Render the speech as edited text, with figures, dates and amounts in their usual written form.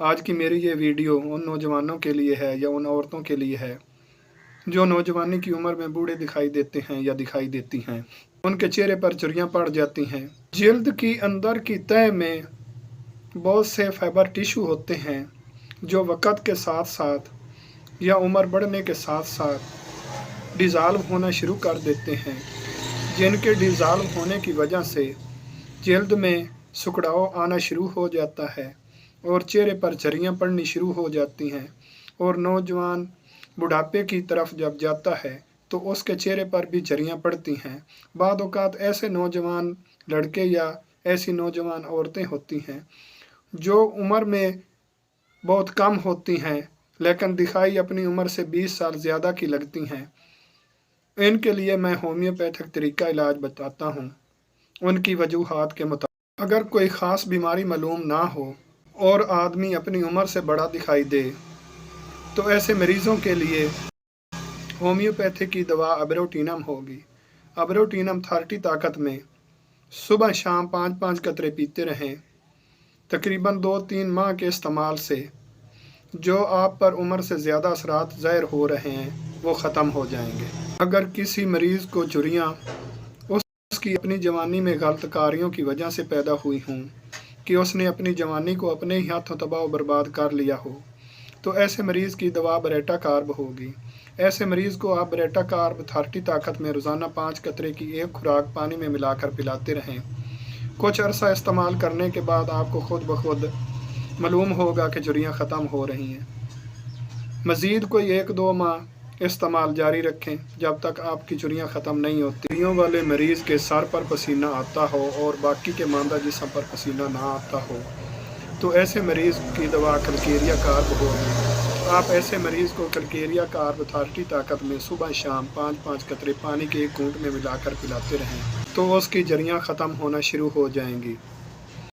आज की मेरी ये वीडियो उन नौजवानों के लिए है या उन औरतों के लिए है जो नौजवानी की उम्र में बूढ़े दिखाई देते हैं या दिखाई देती हैं। उनके चेहरे पर झुर्रियाँ पड़ जाती हैं। जल्द की अंदर की तह में बहुत से फाइबर टिश्यू होते हैं जो वक़्त के साथ साथ या उम्र बढ़ने के साथ साथ डिज़ाल्व होना शुरू कर देते हैं, जिनके डिज़ाल्व होने की वजह से जल्द में सुखड़ाव आना शुरू हो जाता है और चेहरे पर झुर्रियाँ पड़नी शुरू हो जाती हैं। और नौजवान बुढ़ापे की तरफ जब जाता है तो उसके चेहरे पर भी झुर्रियाँ पड़ती हैं। बाद औक़ात ऐसे नौजवान लड़के या ऐसी नौजवान औरतें होती हैं जो उम्र में बहुत कम होती हैं लेकिन दिखाई अपनी उम्र से 20 साल ज़्यादा की लगती हैं। इनके लिए मैं होम्योपैथिक तरीका इलाज बताता हूँ उनकी वजूहात के मुताबिक। अगर कोई ख़ास बीमारी मालूम ना हो और आदमी अपनी उम्र से बड़ा दिखाई दे तो ऐसे मरीज़ों के लिए होम्योपैथी की दवा अबरोटिनम होगी। अबरोटिनम 30 ताकत में सुबह शाम 5-5 कतरे पीते रहें। तकरीबन 2-3 माह के इस्तेमाल से जो आप पर उम्र से ज़्यादा असरात ज़ाहिर हो रहे हैं वो ख़त्म हो जाएंगे। अगर किसी मरीज़ को झुर्रियाँ उसकी अपनी जवानी में गलत कार्यों की वजह से पैदा हुई हों कि उसने अपनी जवानी को अपने ही हाथों तबाह बर्बाद कर लिया हो तो ऐसे मरीज़ की दवा बरेटा कार्ब होगी। ऐसे मरीज़ को आप बरेटा कार्ब 30 ताकत में रोज़ाना 5 कतरे की एक खुराक पानी में मिलाकर पिलाते रहें। कुछ अरसा इस्तेमाल करने के बाद आपको खुद ब खुद मालूम होगा कि झुर्रियाँ ख़त्म हो रही हैं। मज़ीद कोई 1-2 माह इस्तेमाल जारी रखें जब तक आपकी झुर्रियाँ ख़त्म नहीं होती। झुर्रियों वाले मरीज़ के सर पर पसीना आता हो और बाकी के मादा जिस्म पर पसीना ना आता हो तो ऐसे मरीज़ की दवा कलकेरिया कार्ब होगी। आप ऐसे मरीज़ को कलकेरिया कार्ब 30 ताकत में सुबह शाम 5-5 कतरे पानी के एक घूंट में मिलाकर पिलाते रहें तो उसकी झुर्रियाँ ख़त्म होना शुरू हो जाएंगी।